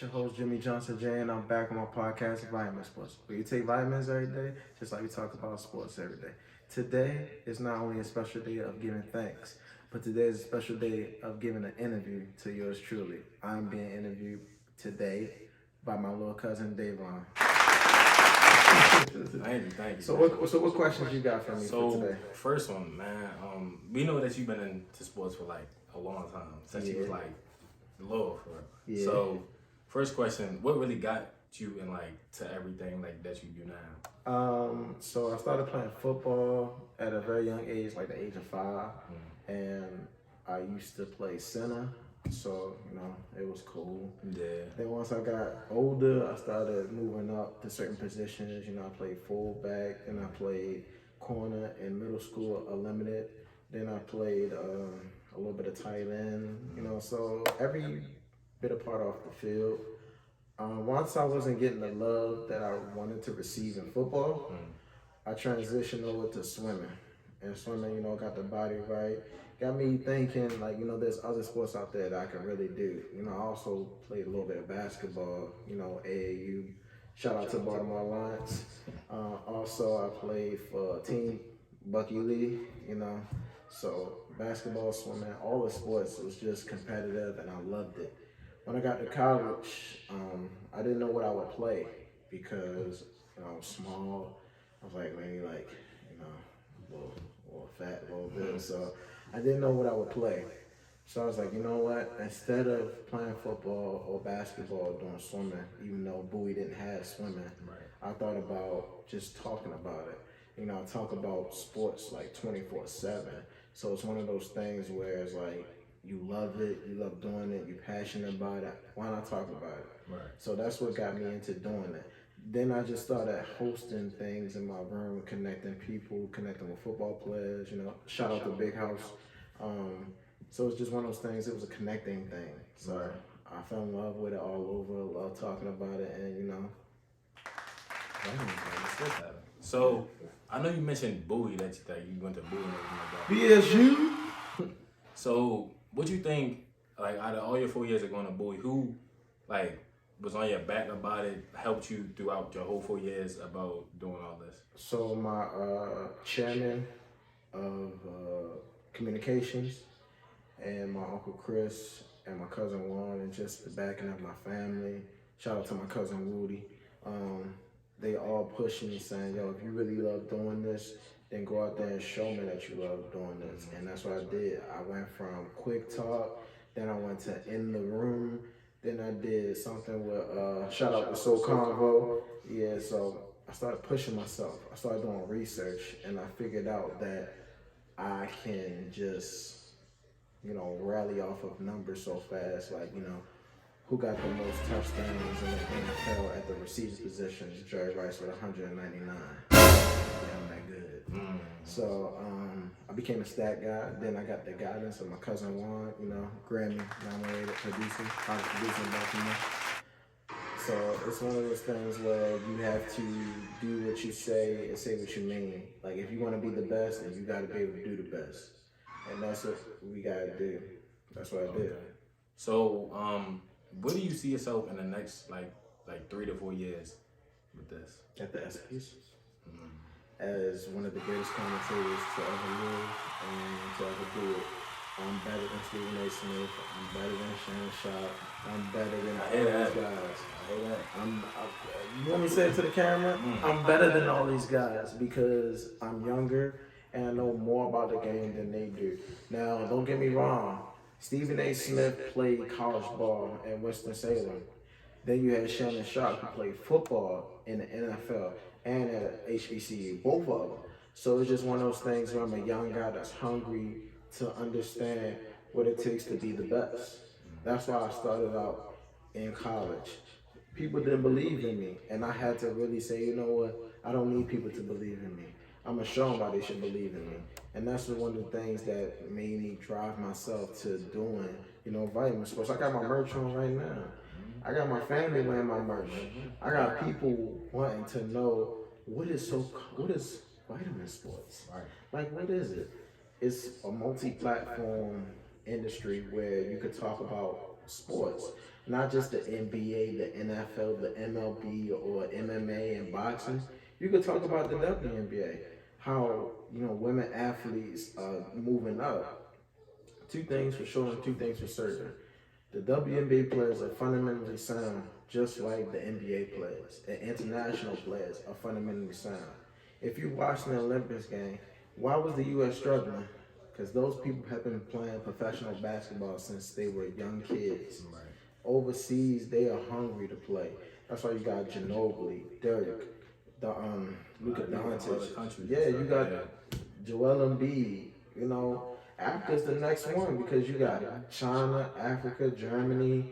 your host Jimmy Johnson J, and I'm back on my podcast, Vitamin Sports, where you take vitamins every day, just like we talk about sports every day. Today is not only a special day of giving thanks, but today is a special day of giving an interview to yours truly. I'm being interviewed today by my little cousin Davon. Thank you. So what questions you got for me for So today? first one, man. We know that you've been into sports for like a long time since you was Yeah. like little, for real. Yeah. So first question, what really got you in like to everything like that you do now? So I started playing football at a very young age, like the age of 5, and I used to play center, so it was cool. Yeah. Then once I got older, I started moving up to certain positions. I played fullback, then I played corner in middle school, a limited. Then I played a little bit of tight end. So every bit of part off the field. Once I wasn't getting the love that I wanted to receive in football, I transitioned over to swimming. And swimming, got the body right. Got me thinking, like, there's other sports out there that I can really do. I also played a little bit of basketball, AAU. Shout out to Baltimore Lions. Also, I played for Team Bucky Lee, So basketball, swimming, all the sports was just competitive, and I loved it. When I got to college, I didn't know what I would play because I was small. I was like maybe a little fat, a little bit. So I didn't know what I would play. So I was like, you know what? Instead of playing football or basketball or doing swimming, even though Bowie didn't have swimming, I thought about just talking about it. I talk about sports like 24/7. So it's one of those things where it's like, you love it, you love doing it, you're passionate about it. Why not talk about it? Right. So that's what got me into doing it. Then I just started hosting things in my room, connecting people, connecting with football players, shout out to Big House. So it's just one of those things, it was a connecting thing. So I fell in love with it all over, love talking about it, and So I know you mentioned Bowie, that you went to Bowie and everything like that. BSU. So what you think, like out of all your 4 years of going to Bowie, who like was on your back about it, helped you throughout your whole 4 years about doing all this? So my chairman of communications and my Uncle Chris and my cousin Juan, and just the backing of my family. Shout out to my cousin Woody. They all pushed me saying, yo, if you really love doing this, then go out there and show me that you love doing this. And that's what I did. I went from quick talk, then I went to in the room, then I did something with, shout out to Soul Convo. Yeah, so I started pushing myself. I started doing research, and I figured out that I can just, rally off of numbers so fast. Like, who got the most touchdowns in the NFL at the receiving positions? Jerry Rice with 199. Yeah, I'm that good. So I became a stat guy. Then I got the guidance of my cousin Juan, Grammy nominated producer, hottest producer in Baltimore. So it's one of those things where you have to do what you say and say what you mean. Like, if you want to be the best, then you got to be able to do the best. And that's what we got to do. That's what I did. So, where do you see yourself in the next like 3 to 4 years with this? At the ESPYs. As one of the greatest commentators to ever live and to ever do it. I'm better than Stephen A. Smith. I'm better than Shannon Sharp. I'm better than all these guys. You want me to say it to the camera? I'm better than all these guys because I'm younger and I know more about the game than they do. Now, don't get me wrong. Stephen A. Smith played college ball at Winston-Salem. Then you had Shannon Sharp, who played football in the NFL and at HBCU, both of them. So it's just one of those things where I'm a young guy that's hungry to understand what it takes to be the best. That's why I started out in college. People didn't believe in me, and I had to really say, you know what, I don't need people to believe in me. I'm going to show them why they should believe in me. And that's one of the things that made me drive myself to doing, vitamin sports. I got my merch on right now. I got my family wearing my merch. I got people wanting to know what is vitamin sports? Like, what is it? It's a multi-platform industry where you could talk about sports, not just the NBA, the NFL, the MLB, or MMA and boxing. You could talk about the WNBA, how women athletes are moving up. Two things for sure and two things for certain. The WNBA players are fundamentally sound, just like the NBA players. And international players are fundamentally sound. If you watch the Olympics game, why was the U.S. struggling? Because those people have been playing professional basketball since they were young kids. Right. Overseas, they are hungry to play. That's why you got Ginobili, Dirk, Luka Doncic. Yeah, you got Joel Embiid. Africa's the next one because you got China, Africa, Germany.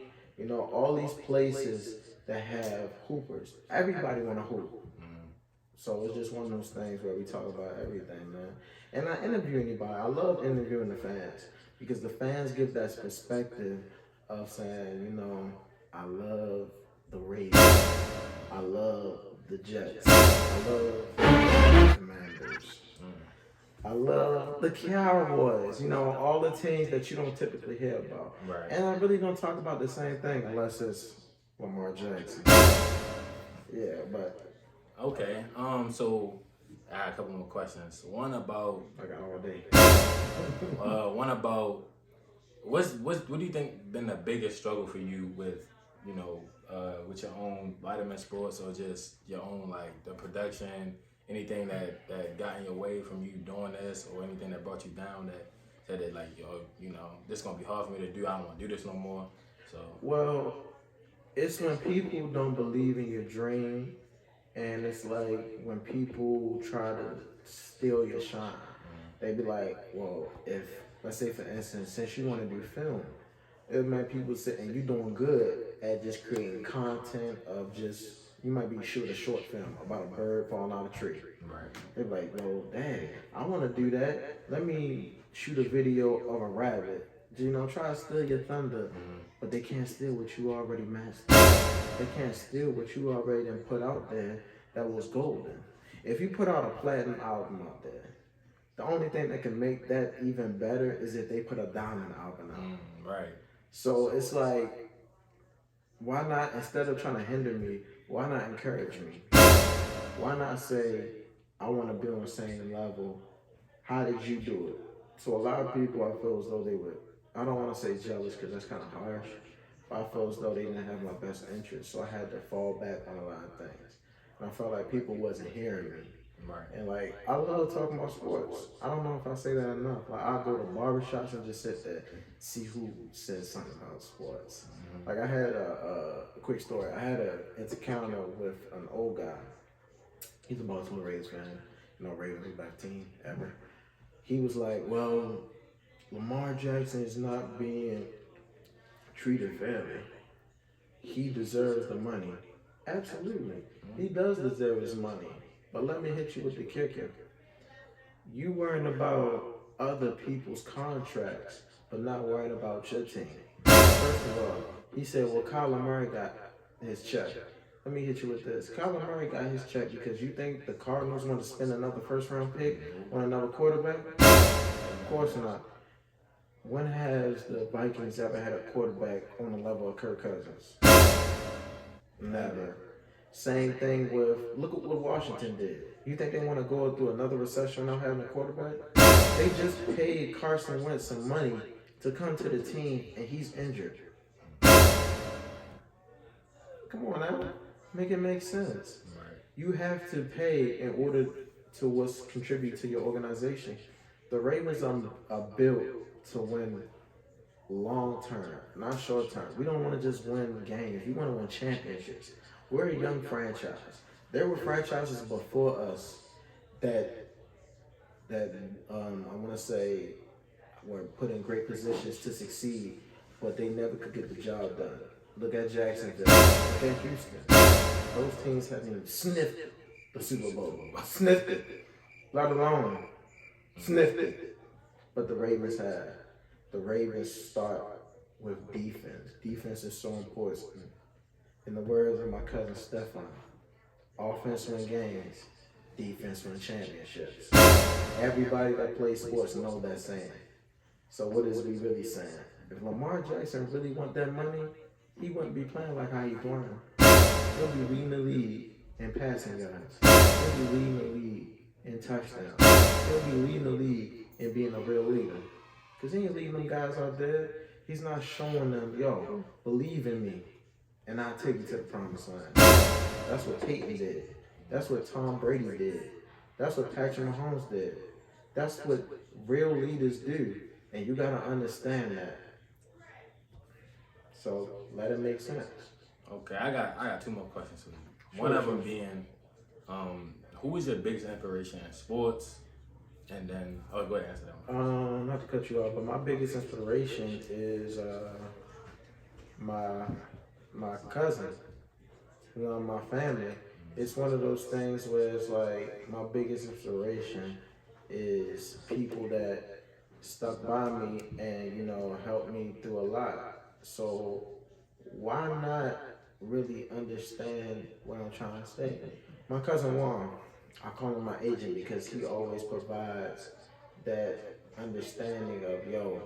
All these places that have hoopers. Everybody want to hoop. So it's just one of those things where we talk about everything, man. And I interview anybody. I love interviewing the fans because the fans give that perspective of saying, I love the Raiders. I love the Jets. I love the Commanders. I love the Cowboys. All the teams that you don't typically hear about. Right. And I really don't talk about the same thing unless it's Lamar Jackson. Yeah, but. Okay. So I got a couple more questions. One about I got all day. one about what do you think been the biggest struggle for you with with your own vitamin sports or just your own like the production, anything that got in your way from you doing this or anything that brought you down that said that like this is gonna be hard for me to do. I don't want to do this no more. So well, it's when people don't believe in your dream. And it's like when people try to steal your shine, they be like, well, if, let's say for instance, since you want to do film, it might people sit and you doing good at just creating content of just, you might be shooting a short film about a bird falling out of a tree. right. They're like, well, dang, I want to do that. Let me shoot a video of a rabbit. Try to steal your thunder, but they can't steal what you already mastered. They can't steal what you already done put out there that was golden. If you put out a platinum album out there, the only thing that can make that even better is if they put a diamond album out. Right. So it's like, why not, instead of trying to hinder me, why not encourage me? Why not say, I want to be on the same level. How did you do it? So a lot of people, I feel as though they would, I don't want to say jealous because that's kind of harsh. I felt as though they didn't have my best interest, so I had to fall back on a lot of things. And I felt like people wasn't hearing me. Right. And like, I love talking about sports. I don't know if I say that enough. Like, I go to barbershops and just sit there, see who says something about sports. Like, I had a quick story. I had an encounter with an old guy. He's a Baltimore Ravens fan. Ravens is best team ever. He was like, well, Lamar Jackson is not being treated fairly. He deserves the money. Absolutely. He does deserve his money. But let me hit you with the kicker. You worrying about other people's contracts, but not worrying about your team. First of all, he said, well, Kyler Murray got his check. Let me hit you with this. Kyler Murray got his check because you think the Cardinals want to spend another first-round pick on another quarterback? Of course not. When has the Vikings ever had a quarterback on the level of Kirk Cousins? Never. Same thing with, look at what Washington did. You think they want to go through another recession without having a quarterback? They just paid Carson Wentz some money to come to the team, and he's injured. Come on now. Make it make sense. Right. You have to pay in order to contribute to your organization. The Ravens are built to win long term, not short term. We don't want to just win games. We want to win championships. We're a young franchise. There were franchises before us that I want to say were put in great positions to succeed, but they never could get the job done. Look at Jacksonville. Look at Houston. Those teams haven't even sniffed the Super Bowl. Sniffed it. Let alone sniffed it. But the Ravens have. The Ravens start with defense. Defense is so important. In the words of my cousin Stefan, offense wins games, defense wins championships. Everybody that plays sports knows that saying. So what is we really saying? If Lamar Jackson really want that money, he wouldn't be playing like how he playing. He'll be leading the league in passing yards. He'll be leading the league in touchdowns. He'll be leading the league in being a real leader. Because he ain't leading them guys out there. He's not showing them, yo, believe in me, and I'll take you to the promised land. That's what Peyton did. That's what Tom Brady did. That's what Patrick Mahomes did. That's what real leaders do. And you got to understand that. So let it make sense. Okay, I got 2 more questions for you. One of them being, who is your biggest inspiration in sports? And then, go ahead and answer that one. Not to cut you off, but my biggest inspiration is my cousin, my family. It's one of those things where it's like my biggest inspiration is people that stuck by me and helped me through a lot. So why not really understand what I'm trying to say? My cousin Juan, I call him my agent because he always provides that understanding of, yo,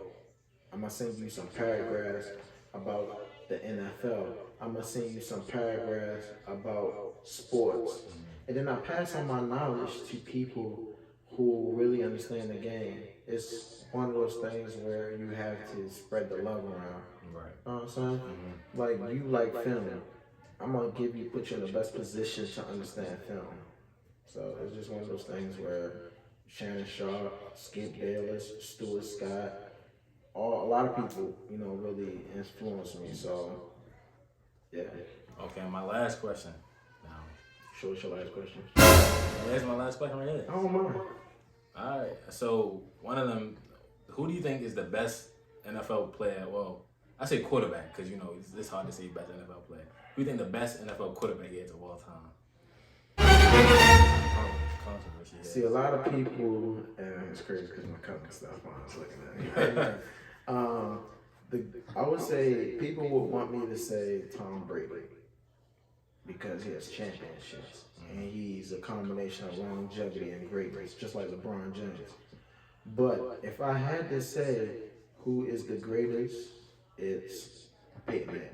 I'm going to send you some paragraphs about the NFL. I'm going to send you some paragraphs about sports. And then I pass on my knowledge to people who really understand the game. It's one of those things where you have to spread the love around. Right. You know what I'm saying? Mm-hmm. Like, you like film. I'm going to put you in the best position to understand film. So it's just one of those things where Shannon Sharp, Skip Bayless, Stuart Scott, a lot of people, really influenced me. So, yeah. Okay, my last question. Now, Sure, what's your last question? That's my last question right here. I don't mind. All right. So one of them, who do you think is the best NFL player? Well, I say quarterback because it's hard to say best NFL player. Who do you think the best NFL quarterback is of all time? Controversy. See, a lot of people, and it's crazy because my cousin stuff I was looking at. I would say people would want me to say Tom Brady because he has championships and he's a combination of longevity and greatness, just like LeBron James. But if I had to say who is the greatest, it's Peyton Manning.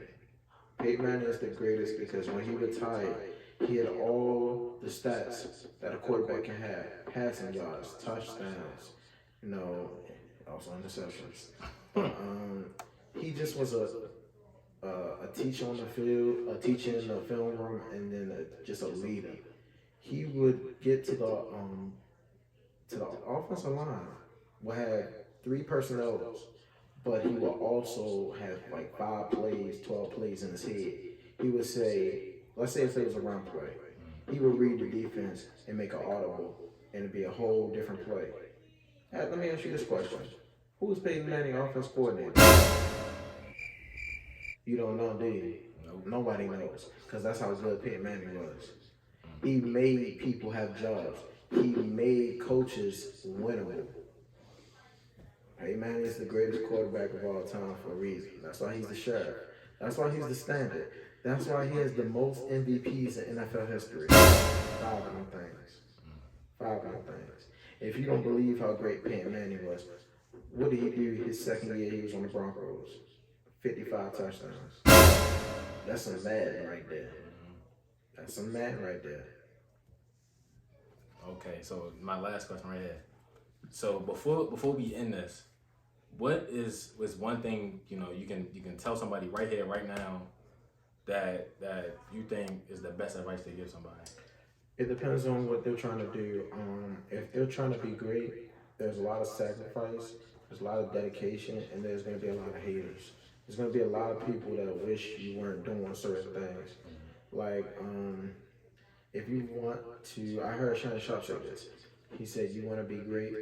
Peyton Manning is the greatest because when he retired, he had all the stats that a quarterback can have: passing yards, touchdowns, also interceptions. He just was a teacher on the field, a teacher in the film room, and then just a leader. He would get to the offensive line, would have 3 personnels, but he would also have like 5 plays, 12 plays in his head. He would say, let's say if it was a run play, he would read the defense and make an audible, and it'd be a whole different play. Let me ask you this question. Who was Peyton Manning offense coordinator? You don't know, do you? Nope. Nobody knows, because that's how good Peyton Manning was. He made people have jobs. He made coaches winnable. Peyton Manning is the greatest quarterback of all time for a reason. That's why he's the sheriff. That's why he's the standard. That's why he has the most MVPs in NFL history. 5 of them things. 5 of them things. If you don't believe how great Peyton Manning was, what did he do his second year he was on the Broncos? 55 touchdowns. That's some Madden right there. That's some Madden right there. Okay, so my last question right here. So before we end this, what was one thing you can tell somebody right here, right now, that you think is the best advice to give somebody? It depends on what they're trying to do. If they're trying to be great, there's a lot of sacrifice, there's a lot of dedication, and there's going to be a lot of haters. There's going to be a lot of people that wish you weren't doing certain things. Like, if you want to, I heard Shannon Sharp say this. He said, you want to be great,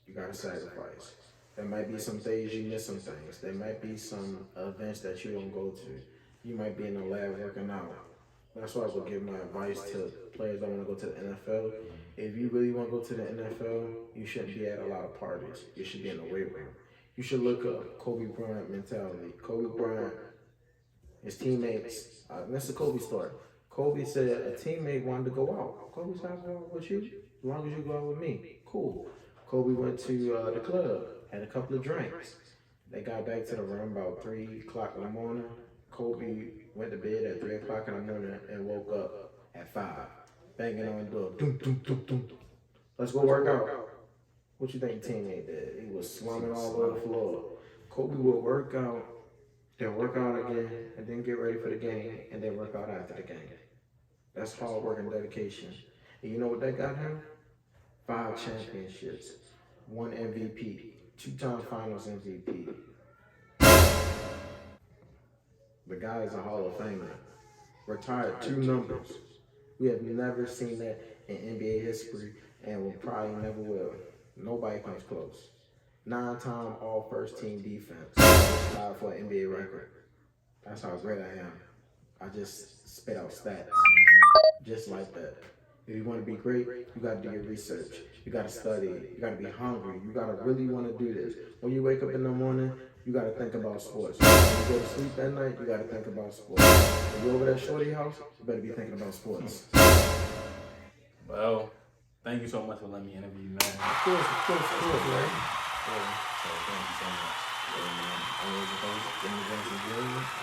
you got to sacrifice. There might be some days you miss some things. There might be some events that you don't go to. You might be in the lab working out. That's why I would give my advice to players that want to go to the NFL. If you really want to go to the NFL, you shouldn't be at a lot of parties. You should be in the weight room. You should look up Kobe Bryant mentality. Kobe Bryant, his teammates, that's the Kobe story. Kobe said a teammate wanted to go out. Kobe said, I'll go out with you, as long as you go out with me. Cool. Kobe went to the club, had a couple of drinks. They got back to the rim about 3 o'clock in the morning. Kobe went to bed at 3 o'clock in the morning and woke up at 5, banging on the door. Doom, doom, doom, doom. Let's go work out. What you think the teammate did? He was slumming all over the floor. Kobe would work out, then work out again, and then get ready for the game, and then work out after the game. That's hard work and dedication. And you know what that got him? 5 championships, 1 MVP, 2-time Finals MVP. The guy is a Hall of Famer. Retired 2 numbers. We have never seen that in NBA history, and we probably never will. Nobody comes close. 9-time All First Team defense. Tied for an NBA record. That's how great I am. I just spit out stats. Just like that. If you want to be great, you got to do your research. You got to study. You got to be hungry. You got to really want to do this. When you wake up in the morning, you got to think about sports. When you go to sleep at night, you got to think about sports. When you over at Shorty house, you better be thinking about sports. Well, thank you so much for letting me interview you, man. Of course, right? So thank you so much. Yeah, man. Always a pleasure.